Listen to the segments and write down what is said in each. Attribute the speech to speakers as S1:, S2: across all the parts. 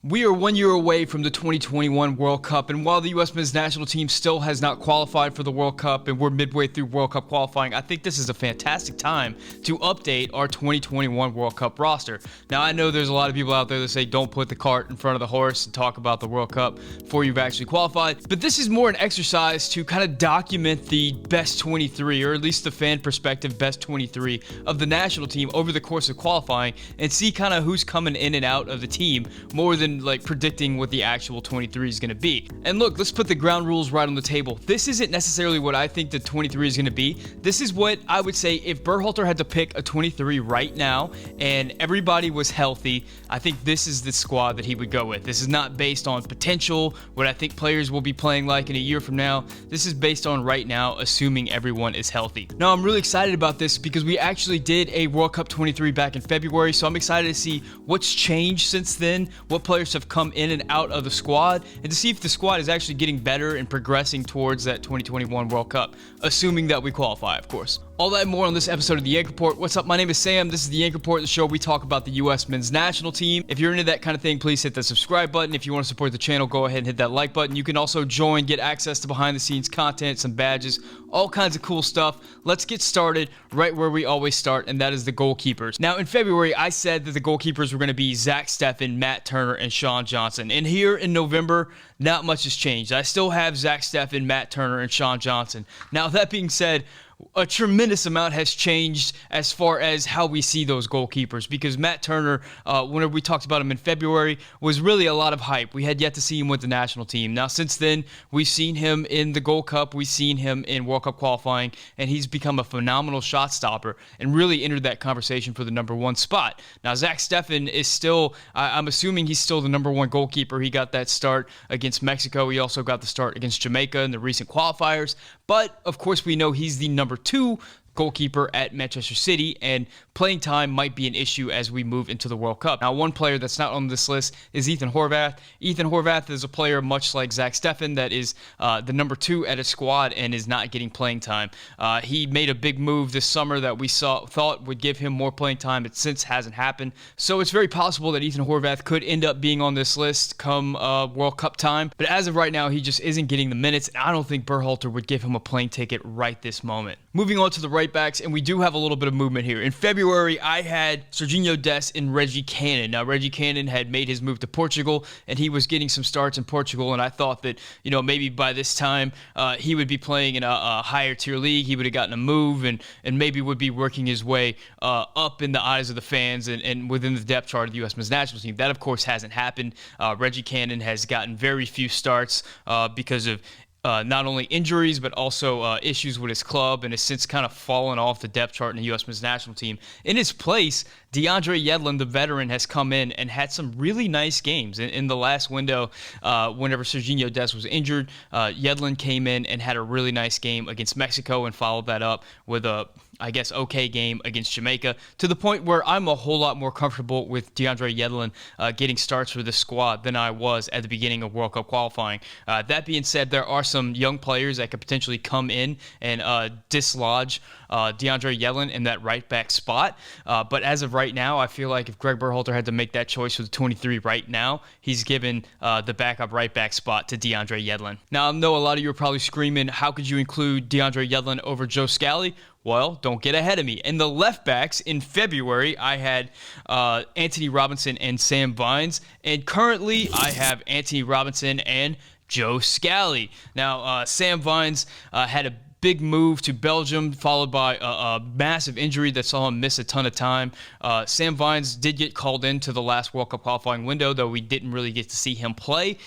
S1: We are 1 year away from the 2021 World Cup, and while the U.S. men's national team still has not qualified for the World Cup and we're midway through World Cup qualifying, I think this is a fantastic time to update our 2021 World Cup roster. Now, I know there's a lot of people out there that say don't put the cart in front of the horse and talk about the World Cup before you've actually qualified, but this is more an exercise to kind of document the best 23, or at least the fan perspective best 23 of the national team over the course of qualifying and see kind of who's coming in and out of the team more than like predicting what the actual 23 is going to be. And look, let's put the ground rules right on the table. This isn't necessarily what I think the 23 is going to be. This is what I would say if Berhalter had to pick a 23 right now and everybody was healthy, I think this is the squad that he would go with. This is not based on potential, what I think players will be playing like in a year from now. This is based on right now, assuming everyone is healthy. Now, I'm really excited about this because we actually did a World Cup 23 back in February, so I'm excited to see what's changed since then, what players have come in and out of the squad, and to see if the squad is actually getting better and progressing towards that 2021 World Cup, assuming that we qualify, of course. All that and more on this episode of the Yank Report. What's up? My name is Sam. This is the Yank Report, the show we talk about the U.S. men's national team. If you're into that kind of thing, please hit the subscribe button. If you want to support the channel, go ahead and hit that like button. You can also join, get access to behind-the-scenes content, some badges, all kinds of cool stuff. Let's get started right where we always start, and that is the goalkeepers. Now, in February, I said that the goalkeepers were going to be Zach Steffen, Matt Turner, and Sean Johnson. And here in November, not much has changed. I still have Zach Steffen, Matt Turner, and Sean Johnson. Now, that being said, a tremendous amount has changed as far as how we see those goalkeepers, because Matt Turner, whenever we talked about him in February, was really a lot of hype. We had yet to see him with the national team. Now, since then, we've seen him in the Gold Cup, we've seen him in World Cup qualifying, and he's become a phenomenal shot stopper and really entered that conversation for the number one spot. Now, Zach Steffen is still, I'm assuming he's still the number one goalkeeper. He got that start against Mexico. He also got the start against Jamaica in the recent qualifiers. But, of course, we know he's the number two goalkeeper at Manchester City, and playing time might be an issue as we move into the World Cup. Now, one player that's not on this list is Ethan Horvath. Ethan Horvath is a player much like Zach Steffen that is the number two at a squad and is not getting playing time. He made a big move this summer that we thought would give him more playing time. It since hasn't happened. So it's very possible that Ethan Horvath could end up being on this list come World Cup time. But as of right now, he just isn't getting the minutes, and I don't think Berhalter would give him a playing ticket right this moment. Moving on to the right backs, and we do have a little bit of movement here. In February, I had Serginho Dest and Reggie Cannon. Now, Reggie Cannon had made his move to Portugal, and he was getting some starts in Portugal, and I thought that, maybe by this time he would be playing in a higher tier league. He would have gotten a move and maybe would be working his way up in the eyes of the fans and within the depth chart of the U.S. men's national team. That, of course, hasn't happened. Reggie Cannon has gotten very few starts because of not only injuries, but also issues with his club, and has since kind of fallen off the depth chart in the U.S. men's national team. In his place, DeAndre Yedlin, the veteran, has come in and had some really nice games. In the last window, whenever Serginho Dest was injured, Yedlin came in and had a really nice game against Mexico and followed that up with a, okay game against Jamaica, to the point where I'm a whole lot more comfortable with DeAndre Yedlin getting starts for the squad than I was at the beginning of World Cup qualifying. That being said, there are some young players that could potentially come in and dislodge DeAndre Yedlin in that right back spot. But as of right now, I feel like if Greg Berhalter had to make that choice for the 23 right now, he's given the backup right back spot to DeAndre Yedlin. Now, I know a lot of you are probably screaming, how could you include DeAndre Yedlin over Joe Scally? Well, don't get ahead of me. In the left backs, in February, I had Anthony Robinson and Sam Vines, and currently I have Anthony Robinson and Joe Scally. Now, Sam Vines had a big move to Belgium, followed by a massive injury that saw him miss a ton of time. Sam Vines did get called into the last World Cup qualifying window, though we didn't really get to see him play.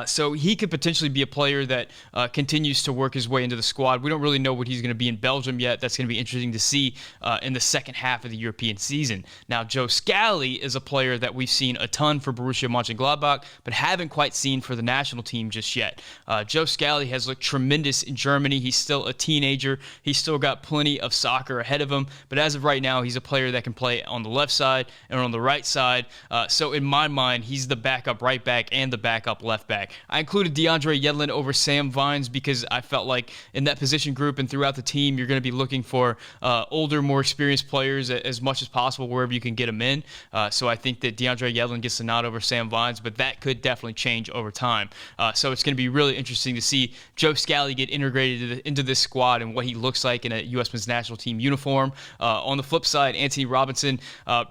S1: So he could potentially be a player that continues to work his way into the squad. We don't really know what he's going to be in Belgium yet. That's going to be interesting to see in the second half of the European season. Now, Joe Scally is a player that we've seen a ton for Borussia Mönchengladbach, but haven't quite seen for the national team just yet. Joe Scally has looked tremendous in Germany. He's still a teenager. He's still got plenty of soccer ahead of him, but as of right now, he's a player that can play on the left side and on the right side. So in my mind, he's the backup right back and the backup left back. I included DeAndre Yedlin over Sam Vines because I felt like in that position group and throughout the team, you're going to be looking for older, more experienced players as much as possible wherever you can get them in. So I think that DeAndre Yedlin gets the nod over Sam Vines, but that could definitely change over time. So it's going to be really interesting to see Joe Scally get integrated into this squad and what he looks like in a U.S. Men's National Team uniform. On the flip side, Anthony Robinson,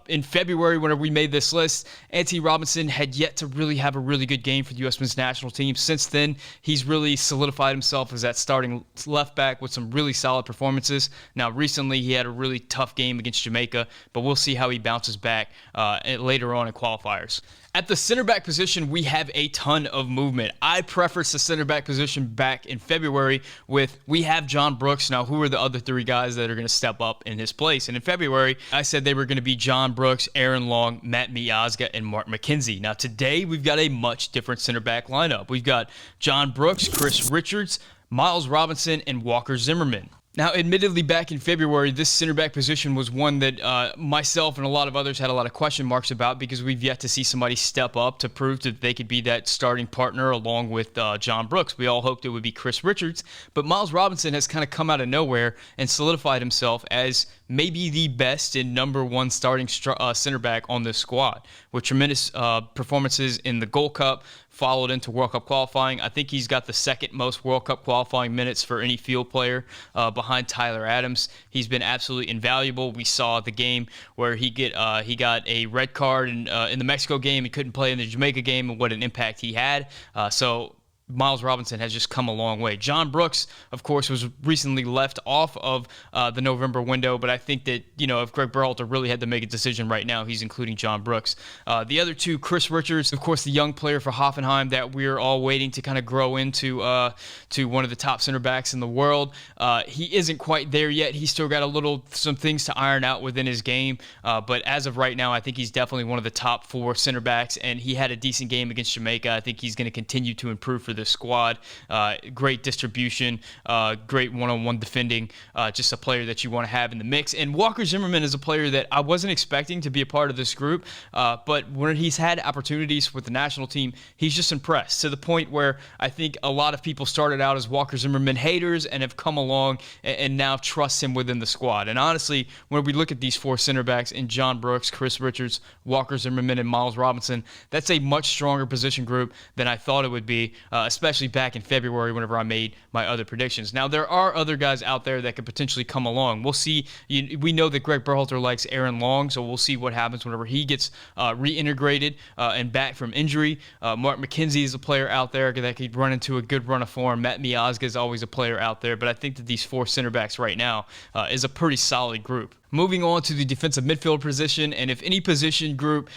S1: in February, whenever we made this list, Anthony Robinson had yet to really have a really good game for the U.S. Men's National Team. Since then, he's really solidified himself as that starting left back with some really solid performances. Now, recently, he had a really tough game against Jamaica, but we'll see how he bounces back later on in qualifiers. At the center back position, we have a ton of movement. I prefaced the center back position back in February with we have John Brooks. Now, who are the other three guys that are going to step up in his place? And in February, I said they were going to be John Brooks, Aaron Long, Matt Miazga, and Mark McKenzie. Now, today, we've got a much different center back lineup. We've got John Brooks, Chris Richards, Miles Robinson, and Walker Zimmerman. Now, admittedly, back in February, this center back position was one that myself and a lot of others had a lot of question marks about because we've yet to see somebody step up to prove that they could be that starting partner along with John Brooks. We all hoped it would be Chris Richards, but Miles Robinson has kind of come out of nowhere and solidified himself as maybe the best and number one starting center back on this squad with tremendous performances in the Gold Cup, followed into World Cup qualifying. I think he's got the second most World Cup qualifying minutes for any field player behind Tyler Adams. He's been absolutely invaluable. We saw the game where he got a red card in the Mexico game. He couldn't play in the Jamaica game, and what an impact he had. So Miles Robinson has just come a long way. John Brooks, of course, was recently left off of the November window, but I think that, if Greg Berhalter really had to make a decision right now, he's including John Brooks. The other two, Chris Richards, of course, the young player for Hoffenheim that we're all waiting to kind of grow into to one of the top center backs in the world. He isn't quite there yet. He's still got some things to iron out within his game, but as of right now, I think he's definitely one of the top four center backs, and he had a decent game against Jamaica. I think he's going to continue to improve for this squad. Great distribution, great one-on-one defending, just a player that you want to have in the mix. And Walker Zimmerman is a player that I wasn't expecting to be a part of this group, but when he's had opportunities with the national team, he's just impressed to the point where I think a lot of people started out as Walker Zimmerman haters and have come along and now trust him within the squad. And honestly, when we look at these four center backs in John Brooks, Chris Richards, Walker Zimmerman, and Miles Robinson, that's a much stronger position group than I thought it would be, especially back in February whenever I made my other predictions. Now, there are other guys out there that could potentially come along. We'll see. We know that Greg Berhalter likes Aaron Long, so we'll see what happens whenever he gets reintegrated and back from injury. Mark McKenzie is a player out there that could run into a good run of form. Matt Miazga is always a player out there, but I think that these four center backs right now is a pretty solid group. Moving on to the defensive midfield position, and if any position group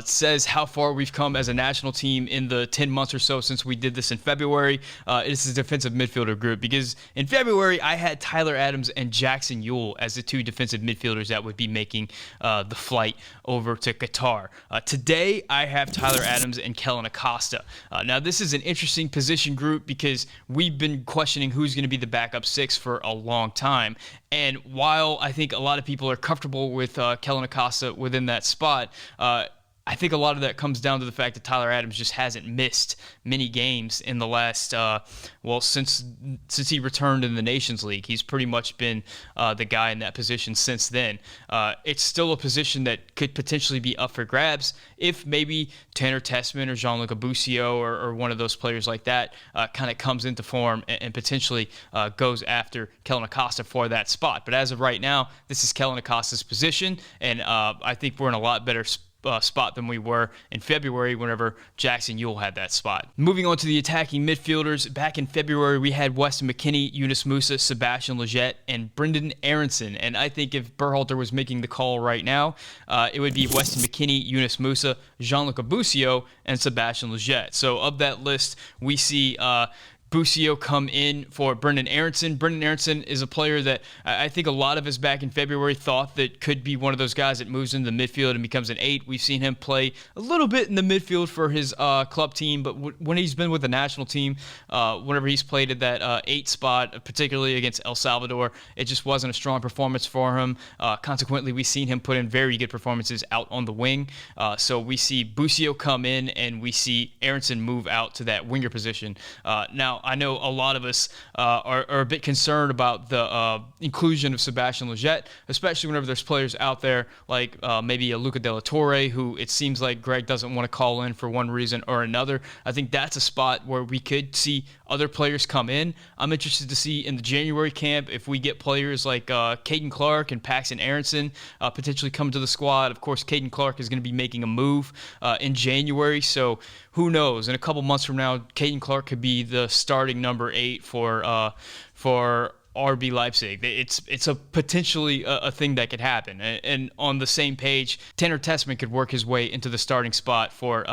S1: says how far we've come as a national team in the 10 months or so since we did this in February, it's the defensive midfielder group, because in February I had Tyler Adams and Jackson Ewell as the two defensive midfielders that would be making the flight over to Qatar. Today I have Tyler Adams and Kellen Acosta. Now this is an interesting position group because we've been questioning who's going to be the backup six for a long time, and while I think a lot of people are comfortable with Kellen Acosta within that spot, I think a lot of that comes down to the fact that Tyler Adams just hasn't missed many games in the last, since he returned in the Nations League. He's pretty much been the guy in that position since then. It's still a position that could potentially be up for grabs if maybe Tanner Tessman or Gianluca Busio or one of those players like that kind of comes into form and potentially goes after Kellen Acosta for that spot. But as of right now, this is Kellen Acosta's position, and I think we're in a lot better spot than we were in February whenever Jackson Ewell had that spot. Moving on to the attacking midfielders, back in February we had Weston McKennie, Yunus Musa, Sebastian Lletget, and Brendan Aronson. And I think if Berhalter was making the call right now, it would be Weston McKennie, Yunus Musa, Gianluca Busio, and Sebastian Lletget. So of that list, we see Busio come in for Brendan Aronson. Brendan Aronson is a player that I think a lot of us back in February thought that could be one of those guys that moves into the midfield and becomes an 8. We've seen him play a little bit in the midfield for his club team, but when he's been with the national team, whenever he's played at that 8 spot, particularly against El Salvador, it just wasn't a strong performance for him. Consequently, we've seen him put in very good performances out on the wing. So we see Busio come in, and we see Aronson move out to that winger position. Now, I know a lot of us are a bit concerned about the inclusion of Sebastian Lletget, especially whenever there's players out there like maybe a Luca De La Torre, who it seems like Greg doesn't want to call in for one reason or another. I think that's a spot where we could see other players come in. I'm interested to see in the January camp if we get players like Caden Clark and Paxton Aronson potentially come to the squad. Of course, Caden Clark is going to be making a move in January, so who knows? In a couple months from now, Caden Clark could be the starting number 8 for RB Leipzig. It's a potentially a thing that could happen. And on the same page, Tanner Tessman could work his way into the starting spot for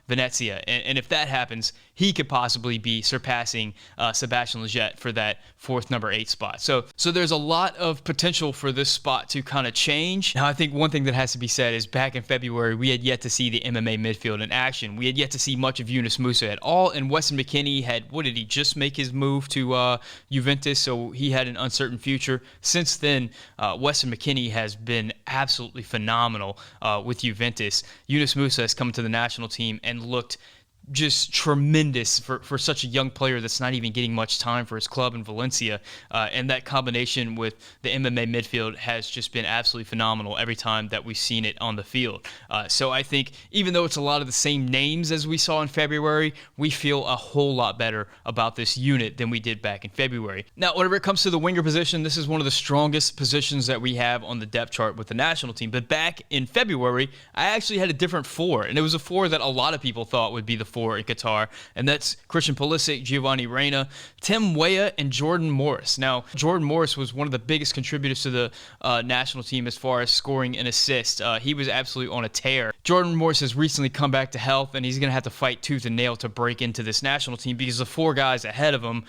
S1: Venezia. And if that happens, he could possibly be surpassing Sebastian Lletget for that 4th number 8 spot. So there's a lot of potential for this spot to kind of change. Now, I think one thing that has to be said is back in February, we had yet to see the MMA midfield in action. We had yet to see much of Yunus Musa at all. And Weston McKennie did he just make his move to Juventus? So he had an uncertain future. Since then, Weston McKennie has been absolutely phenomenal with Juventus. Yunus Musa has come to the national team and looked just tremendous for such a young player that's not even getting much time for his club in Valencia. And that combination with the MMA midfield has just been absolutely phenomenal every time that we've seen it on the field. So I think even though it's a lot of the same names as we saw in February, we feel a whole lot better about this unit than we did back in February. Now, whenever it comes to the winger position, this is one of the strongest positions that we have on the depth chart with the national team. But back in February, I actually had a different 4, and it was a 4 that a lot of people thought would be the 4 in Qatar, and that's Christian Pulisic, Giovanni Reyna, Tim Weah, and Jordan Morris. Now, Jordan Morris was one of the biggest contributors to the national team as far as scoring and assists. He was absolutely on a tear. Jordan Morris has recently come back to health, and he's going to have to fight tooth and nail to break into this national team because the 4 guys ahead of him,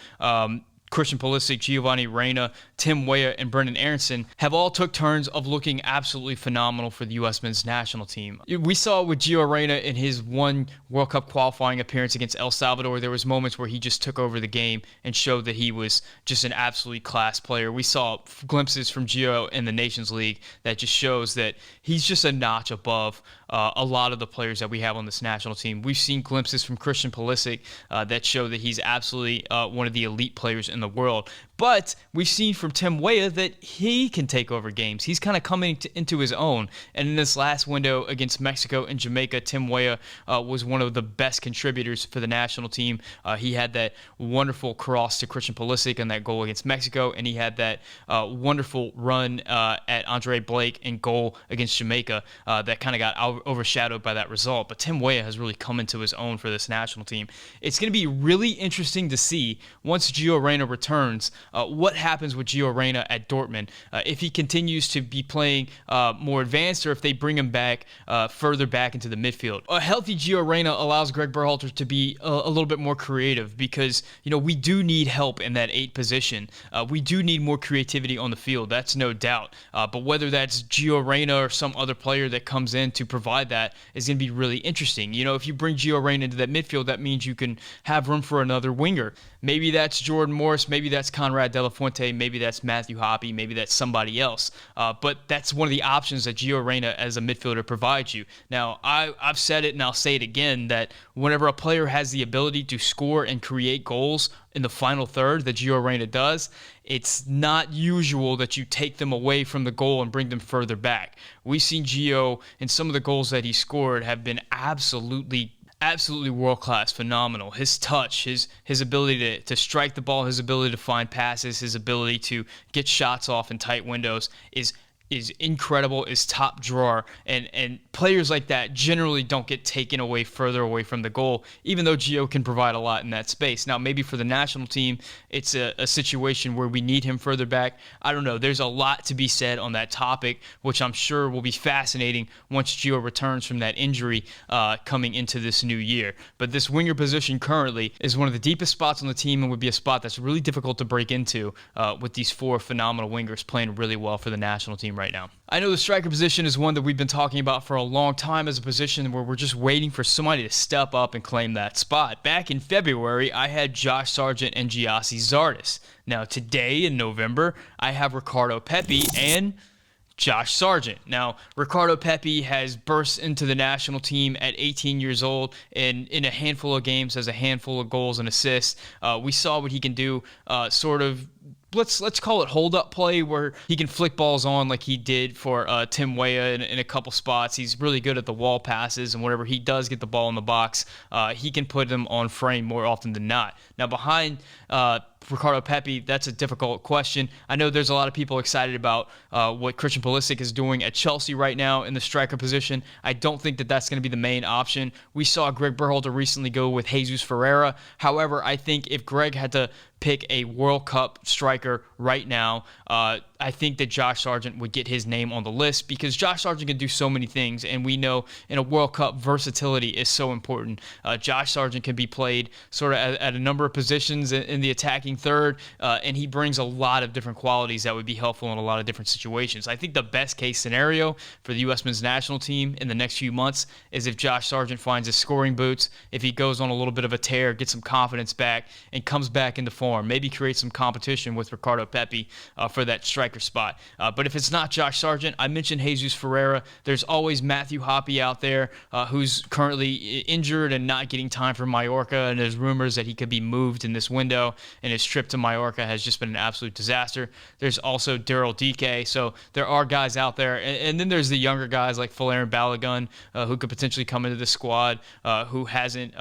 S1: Christian Pulisic, Giovanni Reyna, Tim Weah, and Brendan Aronson have all took turns of looking absolutely phenomenal for the U.S. men's national team. We saw with Gio Reyna in his one World Cup qualifying appearance against El Salvador, there was moments where he just took over the game and showed that he was just an absolutely class player. We saw glimpses from Gio in the Nations League that just shows that he's just a notch above a lot of the players that we have on this national team. We've seen glimpses from Christian Pulisic that show that he's absolutely one of the elite players in the world. But we've seen from Tim Weah that he can take over games. He's kind of coming into his own. And in this last window against Mexico and Jamaica, Tim Weah was one of the best contributors for the national team. He had that wonderful cross to Christian Pulisic on that goal against Mexico, and he had that wonderful run at Andre Blake in goal against Jamaica that kind of got overshadowed by that result. But Tim Weah has really come into his own for this national team. It's going to be really interesting to see once Gio Reyna returns what happens with Gio Reyna at Dortmund. If he continues to be playing more advanced or if they bring him back further back into the midfield. A healthy Gio Reyna allows Greg Berhalter to be a little bit more creative because, we do need help in that 8 position. We do need more creativity on the field. That's no doubt. But whether that's Gio Reyna or some other player that comes in to provide that is going to be really interesting. If you bring Gio Reyna into that midfield, that means you can have room for another winger. Maybe that's Jordan Morris. Maybe that's Conrad De La Fuente. Maybe that's Matthew Hoppe. Maybe that's somebody else. But that's one of the options that Gio Reyna as a midfielder provides you. Now, I've said it and I'll say it again that whenever a player has the ability to score and create goals in the final third that Gio Reyna does, it's not usual that you take them away from the goal and bring them further back. We've seen Gio, and some of the goals that he scored have been absolutely world-class, phenomenal. His touch, his ability to strike the ball, his ability to find passes, his ability to get shots off in tight windows is is incredible, is top drawer, and players like that generally don't get taken away further away from the goal, even though Gio can provide a lot in that space. Now, maybe for the national team, it's a situation where we need him further back. I don't know. There's a lot to be said on that topic, which I'm sure will be fascinating once Gio returns from that injury coming into this new year. But this winger position currently is one of the deepest spots on the team and would be a spot that's really difficult to break into with these four phenomenal wingers playing really well for the national team right now. I know the striker position is one that we've been talking about for a long time as a position where we're just waiting for somebody to step up and claim that spot. Back in February, I had Josh Sargent and Gyasi Zardes. Now, today in November, I have Ricardo Pepi and Josh Sargent. Now, Ricardo Pepi has burst into the national team at 18 years old and in a handful of games has a handful of goals and assists. We saw what he can do let's call it hold-up play, where he can flick balls on like he did for Tim Weah in a couple spots. He's really good at the wall passes, and whenever he does get the ball in the box, he can put them on frame more often than not. Now, behind Ricardo Pepi, that's a difficult question. I know there's a lot of people excited about what Christian Pulisic is doing at Chelsea right now in the striker position. I don't think that that's going to be the main option. We saw Greg Berhalter recently go with Jesus Ferreira. However, I think if Greg had to pick a World Cup striker right now, I think that Josh Sargent would get his name on the list because Josh Sargent can do so many things, and we know in a World Cup versatility is so important. Josh Sargent can be played sort of at a number of positions in the attacking third, and he brings a lot of different qualities that would be helpful in a lot of different situations. I think the best case scenario for the U.S. men's national team in the next few months is if Josh Sargent finds his scoring boots, if he goes on a little bit of a tear, gets some confidence back, and comes back into form, maybe create some competition with Ricardo Pepi for that striker spot. But if it's not Josh Sargent, I mentioned Jesus Ferreira. There's always Matthew Hoppe out there who's currently injured and not getting time for Mallorca, and there's rumors that he could be moved in this window, and his trip to Mallorca has just been an absolute disaster. There's also Daryl Dike, so there are guys out there. And then there's the younger guys like Folarin Balogun who could potentially come into the squad, who hasn't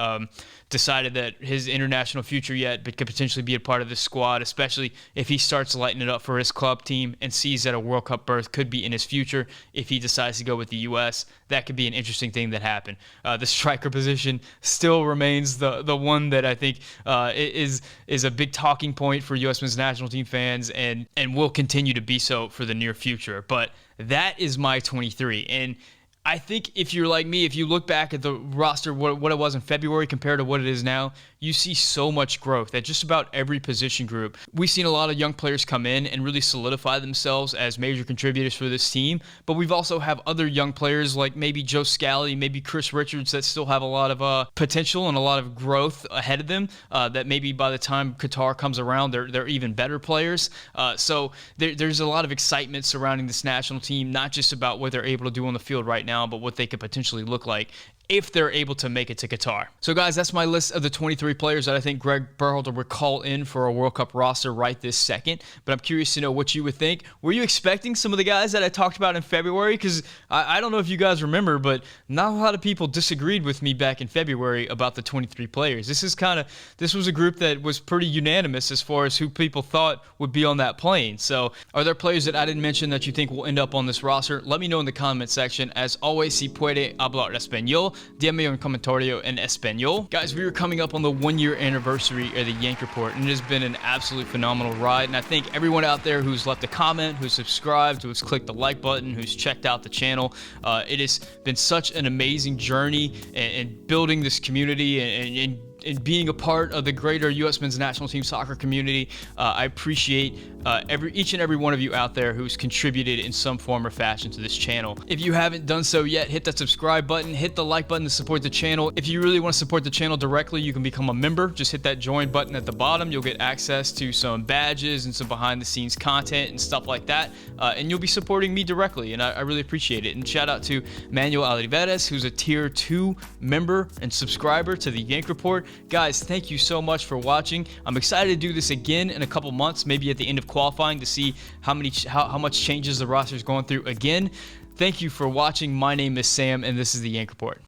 S1: decided that his international future yet, but could potentially be a part of this squad, especially if he starts lighting it up for his club team and sees that a World Cup berth could be in his future if he decides to go with the U.S. That could be an interesting thing that happened. The striker position still remains the one that I think is a big talking point for U.S. men's national team fans and will continue to be so for the near future. But that is my 23. And I think if you're like me, if you look back at the roster, what it was in February compared to what it is now, you see so much growth at just about every position group. We've seen a lot of young players come in and really solidify themselves as major contributors for this team, but we've also have other young players like maybe Joe Scally, maybe Chris Richards that still have a lot of potential and a lot of growth ahead of them that maybe by the time Qatar comes around, they're even better players. So there's a lot of excitement surrounding this national team, not just about what they're able to do on the field right now, but what they could potentially look like if they're able to make it to Qatar. So guys, that's my list of the 23 players that I think Greg Berhalter would call in for a World Cup roster right this second. But I'm curious to know what you would think. Were you expecting some of the guys that I talked about in February? Because I don't know if you guys remember, but not a lot of people disagreed with me back in February about the 23 players. This was a group that was pretty unanimous as far as who people thought would be on that plane. So are there players that I didn't mention that you think will end up on this roster? Let me know in the comment section. As always, si puede hablar español, dígame un comentario en español. Guys, we are coming up on the 1-year anniversary of the Yank Report, and it has been an absolute phenomenal ride. And I thank everyone out there who's left a comment, who's subscribed, who's clicked the like button, who's checked out the channel. It has been such an amazing journey in building this community and being a part of the greater U.S. men's national team soccer community. I appreciate each and every one of you out there who's contributed in some form or fashion to this channel. If you haven't done so yet, hit that subscribe button, hit the like button to support the channel. If you really want to support the channel directly, you can become a member. Just hit that join button at the bottom. You'll get access to some badges and some behind the scenes content and stuff like that. And you'll be supporting me directly, and I really appreciate it. And shout out to Manuel Oliveras, who's a tier 2 member and subscriber to the Yank Report. Guys, thank you so much for watching. I'm excited to do this again in a couple months, maybe at the end of qualifying, to see how much changes the roster is going through again. Thank you for watching. My name is Sam, and this is the Yank Report.